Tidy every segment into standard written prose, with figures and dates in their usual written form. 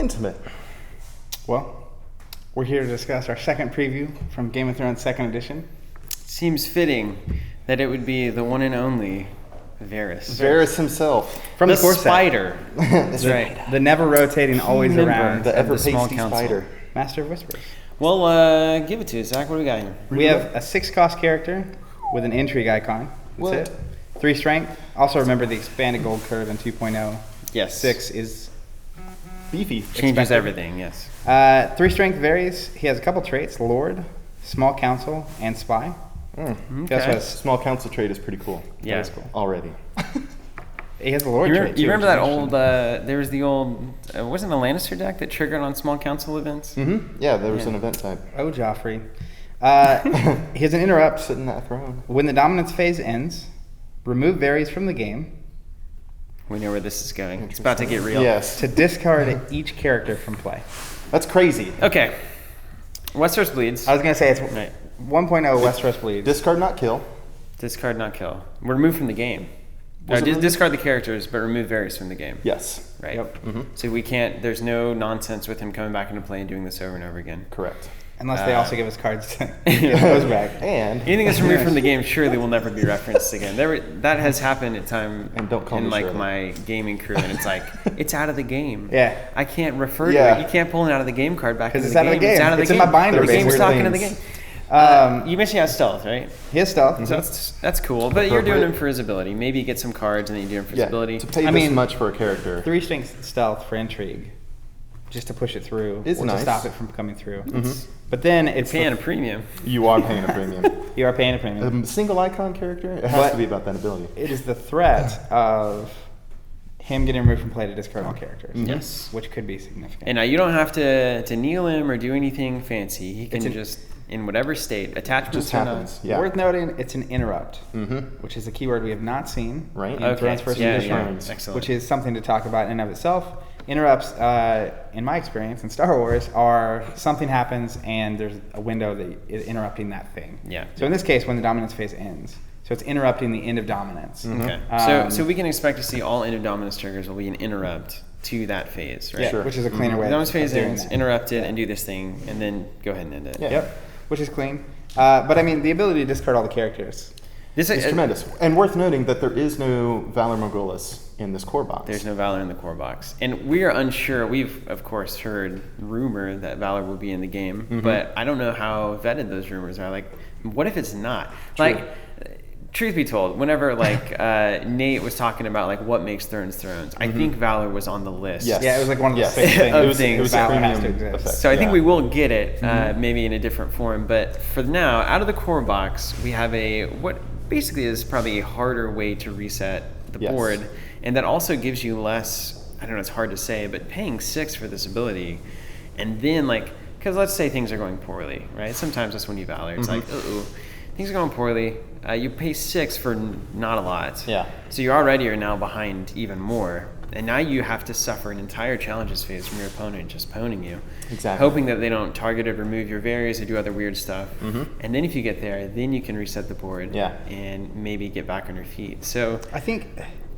intimate. Well, we're here to discuss our second preview from Game of Thrones 2nd Edition. Seems fitting that it would be the one and only Varys. Varys himself. From the core set. spider. That's right. The never rotating, always Member. around. The ever small pasty council. spider. Master of Whispers. Well, give it to us, Zach. What do we got here? We have a 6-cost character with an intrigue icon. That's What? it. 3 strength. Also remember the expanded gold curve in 2.0. Yes. 6 is Beefy. Changes expected. everything, yes. 3 strength varies. He has a couple traits: Lord, Small Council, and Spy. He also Okay. has, Small council trait is pretty cool. Yeah. That is cool. Already. He has a Lord You, trait. you too, remember which that is old, interesting. there was the old, wasn't a Lannister deck that triggered on small council events? Mm-hmm. Yeah, there was Yeah. an event type. Oh, Joffrey. He has an interrupt. Sitting in that throne. When the dominance phase ends, remove Varys from the game We know where this is going. It's about to get real. Yes. to discard each character from play. That's crazy. Okay. Westeros Bleeds. I was going to say it's Right. 1.0 Westeros Bleeds. Discard, not kill. Discard, not kill. Remove from the game. Was it removed? Discard the characters, but remove Varys from the game. Yes. Right. Yep. So we can't, there's no nonsense with him coming back into play and doing this over and over again. Correct. Unless they also give us cards to get those back. And Anything that's removed from the game surely will never be referenced again. That has happened at time And don't call in me like Shirley. my gaming crew, and it's like it's out of the game. Yeah. I can't refer Yeah. to it. You can't pull an out of the game card back into 'Cause the it's out of the game. It's out of the It's game. in my binder, The game's basically. talking to the Things. game. You mentioned he has stealth, right? He has stealth. So that's cool. But you're doing Appropriate. him for his ability. Maybe you get some cards and then you do him for his yeah, ability. to pay I this mean, much for a character. 3 strength stealth for intrigue, just to push it through, Is or nice. to stop it from coming through. But then it's Paying a premium. You are paying a premium. you are paying a premium. A single icon character, it has But- to be about that ability. It is the threat of him getting removed from play to discard all characters. Yes. Which could be significant. And now you don't have to kneel him or do anything fancy. He can It's an- just, in whatever state, attachments Just or not. happens. Yeah. Worth noting, it's an interrupt, Mm-hmm. which is a keyword we have not seen Right. in Okay. Thrones First yeah, Edition, yeah. Excellent. which is something to talk about in and of itself. Interrupts, in my experience in Star Wars, are something happens and there's a window that is interrupting that thing. Yeah. So in this case, when the dominance phase ends, so it's interrupting the end of dominance. Okay. So we can expect to see all end of dominance triggers will be an interrupt to that phase, right? Yeah, Sure. which is a cleaner way Dominance of phase doing ends, that. interrupt it, and do this thing, and then go ahead and end it. Yeah. Yep, which is clean. But I mean, the ability to discard all the characters. This It's tremendous. And worth noting that there is no Valar Morghulis in this core box. There's no Valor in the core box. And we are unsure. We've, of course, heard rumor that Valor will be in the game, but I don't know how vetted those rumors are. Like, what if it's not? Like, truth be told, whenever, like, Nate was talking about, like, what makes Thrones Thrones, I think Valor was on the list. Yes. Yeah, it was like one of the Yes. 6 things. Of It was things. a Valor has to premium exist. effect. So I think Yeah. we will get it, maybe in a different form. But for now, out of the core box, we have what basically is probably a harder way to reset the Yes. board, and that also gives you less. I don't know, it's hard to say, but paying 6 for this ability, and then because let's say things are going poorly, right? Sometimes that's when you Valor. It's like, things are going poorly. You pay 6 for not a lot. Yeah. So you already are now behind even more. And now you have to suffer an entire challenges phase from your opponent just poning you. Exactly. Hoping that they don't target or remove your Varys or do other weird stuff. And then if you get there, then you can reset the board Yeah. and maybe get back on your feet. So I think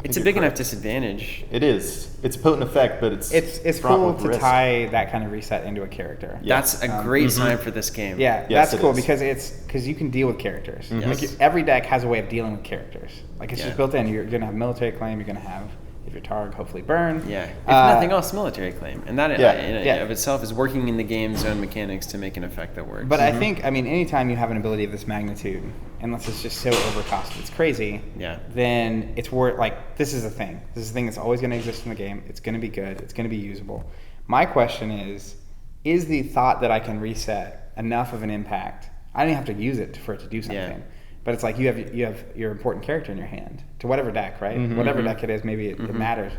it's a you're big enough correct. disadvantage. It is. It's a potent effect, but it's fraught cool with to risk. tie that kind of reset into a character. That's a great sign for this game. Yeah, Yes, that's it cool is. because you can deal with characters. Yes. Like every deck has a way of dealing with characters. Like it's Yeah. just built in. You're gonna have military claim. You're gonna have if your target hopefully burn. Yeah. If Uh, nothing else, military claim. And that Yeah. in Yeah. of itself is working in the game's own mechanics to make an effect that works. But I think anytime you have an ability of this magnitude, unless it's just so overcosted, it's crazy. Yeah. Then it's worth this is a thing. This is a thing that's always going to exist in the game. It's going to be good. It's going to be usable. My question is the thought that I can reset enough of an impact? I don't even have to use it for it to do something. Yeah. But it's like you have your important character in your hand to whatever deck, right? Whatever deck it is, maybe it matters.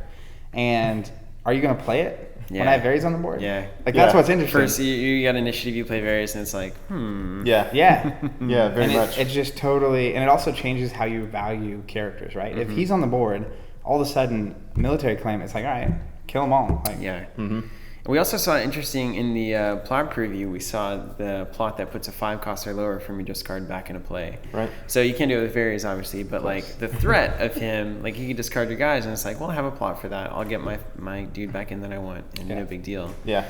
And are you going to play it when Yeah. I have Varys on the board? Yeah. That's Yeah. what's interesting. First, you got initiative, you play Varys, and it's like, Yeah. Yeah. Yeah, very and much. it just totally, and it also changes how you value characters, right? If he's on the board, all of a sudden, military claim, it's like, all right, kill them all. Like, yeah. We also saw interesting in the plot preview. We saw the plot that puts a 5 cost or lower from your discard back into play. Right. So you can't do it with Varys, obviously, but like the threat of him, like you can discard your guys, and it's like, well, I have a plot for that. I'll get my dude back in that I want, and no big deal. Yeah.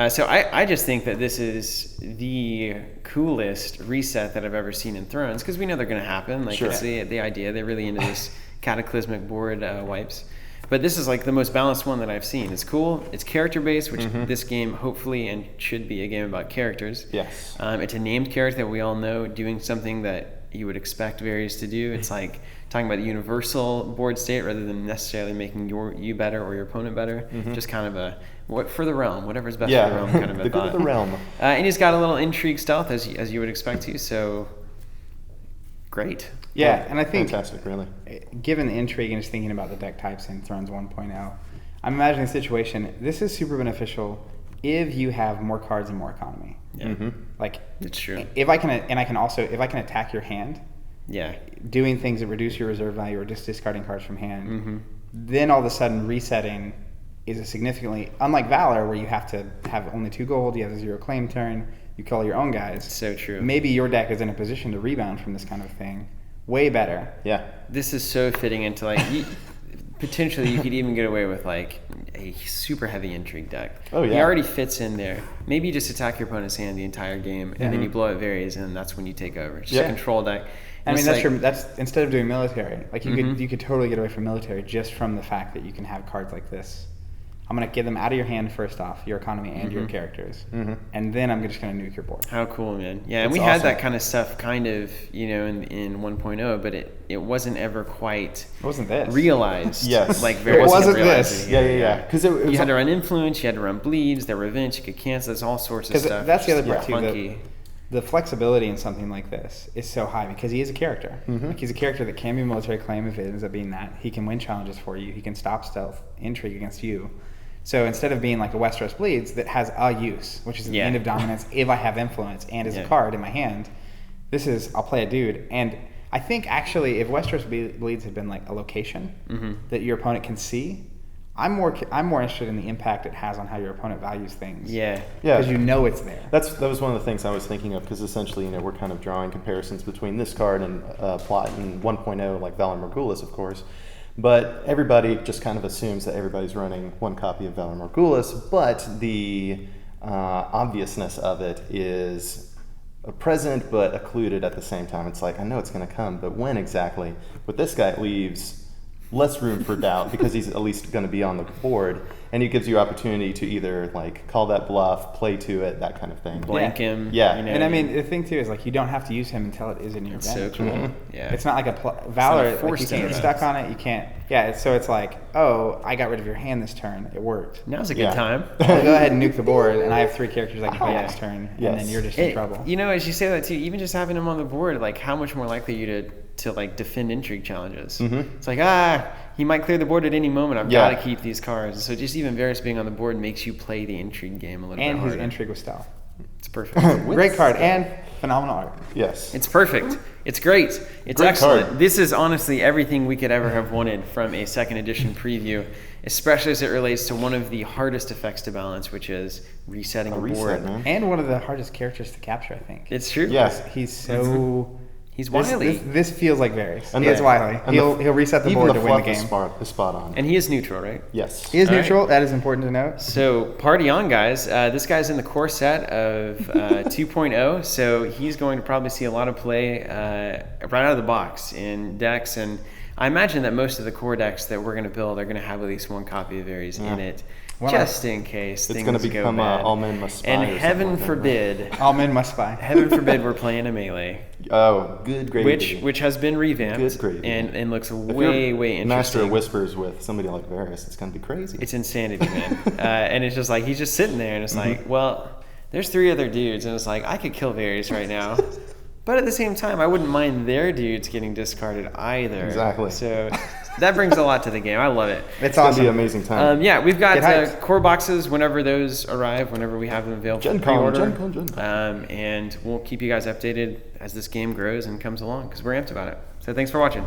So I just think that this is the coolest reset that I've ever seen in Thrones, because we know they're going to happen. Like Sure. it's the idea. They're really into this cataclysmic board wipes. But this is like the most balanced one that I've seen. It's cool. It's character based, which this game hopefully and should be a game about characters. Yes. It's a named character that we all know doing something that you would expect Varys to do. It's like talking about the universal board state rather than necessarily making you better or your opponent better. Just kind of a what for the realm, whatever's best for the realm kind of a the good thought. of the realm. And he's got a little intrigue stealth as you would expect to. So great. Yeah, and I think Fantastic, really. given the intrigue and just thinking about the deck types in Thrones 1.0, I'm imagining a situation. This is super beneficial if you have more cards and more economy. Yeah, Like it's true. if I can attack your hand, Yeah. doing things that reduce your reserve value or just discarding cards from hand, then all of a sudden resetting is a significantly, unlike Valor where you have to have only 2 gold, you have a 0 claim turn, you call your own guys. So true. Maybe your deck is in a position to rebound from this kind of thing way better. Yeah. This is so fitting into like potentially you could even get away with like a super heavy intrigue deck. Oh, yeah. He already fits in there. Maybe you just attack your opponent's hand the entire game, and then you blow it Varys, and that's when you take over. Just a control deck. I And mean, it's that's instead of doing military, like you could totally get away from military just from the fact that you can have cards like this. I'm gonna get them out of your hand first off, your economy and your characters, and then I'm just gonna nuke your board. How cool, man. Yeah, and That's we had awesome. that kind of stuff kind of, in 1.0, but it wasn't ever quite It wasn't this. realized. Yes. Like It Varys wasn't kept realizing this. it. Yeah. Because it was You had to run influence, you had to run bleeds, there were events, you could cancel, there's all sorts of Because stuff. that's the Just other part too. funky. The flexibility in something like this is so high because he is a character. Like he's a character that can be a military claim if it ends up being that. He can win challenges for you. He can stop stealth intrigue against you. So instead of being like a Westeros Bleeds that has a use, which is at the end of dominance if I have influence and is a card in my hand, this is I'll play a dude. And I think actually if Westeros Bleeds had been like a location that your opponent can see, I'm more interested in the impact it has on how your opponent values things. Yeah. Because you know it's there. That was one of the things I was thinking of, because essentially, we're kind of drawing comparisons between this card and plot in 1.0, like Valar Morghulis, of course. But everybody just kind of assumes that everybody's running one copy of Valar Morghulis, but the obviousness of it is present but occluded at the same time. It's like, I know it's going to come, but when exactly? With this guy, it leaves less room for doubt because he's at least going to be on the board, and it gives you opportunity to either like call that bluff, play to it, that kind of thing. Blank him. Yeah. And I mean, the thing too is like you don't have to use him until it is in your It's so advantage. cool. Yeah. It's not like not Valor. Like forced you can't get into stuck on it. You can't. Yeah. So it's like, oh, I got rid of your hand this turn. It worked. Now's a good Yeah. time. I'll go ahead and nuke the board, and I have 3 characters I can play this turn, and then Yes. you're just in trouble. As you say that too, even just having him on the board, like how much more likely are you to like defend intrigue challenges? It's like, he might clear the board at any moment. I've got to keep these cards. So just even Varys being on the board makes you play the intrigue game a little And bit his harder. intrigue with stealth. It's perfect. Great card and phenomenal art. Yes. It's perfect. It's great. It's Great excellent. card. This is honestly everything we could ever have wanted from a second edition preview, especially as it relates to one of the hardest effects to balance, which is resetting a reset, board. man. And one of the hardest characters to capture, I think. It's true. Yeah. He's so. He's wily. This feels like Varys. And He is the- wily. and He'll reset the board to win the fluff game. is spot on. And he is neutral, right? Yes. He is All right. neutral. That is important to note. So party on, guys. This guy's in the core set of 2.0, so he's going to probably see a lot of play right out of the box in decks. And I imagine that most of the core decks that we're going to build are going to have at least one copy of Varys in it, Well, just in case It's things going to go become bad. All Men Must Spy. And or something heaven like that, forbid, All men must spy. heaven forbid we're playing a melee, right? Oh, good gravy. which has been revamped Good gravy. and looks If way, you're way Master interesting. of Whispers with somebody like Varys, it's going to be crazy. It's insanity, man. And it's just like, he's just sitting there, and it's like, well, there's 3 other dudes, and it's like, I could kill Varys right now. But at the same time, I wouldn't mind their dudes getting discarded either. Exactly. So that brings a lot to the game. I love it. It's going to awesome. be an amazing time. Yeah, we've got Get hyped. core boxes whenever those arrive, whenever we have them available Gen for Con, pre-order. Gen Con. And we'll keep you guys updated as this game grows and comes along, because we're amped about it. So thanks for watching.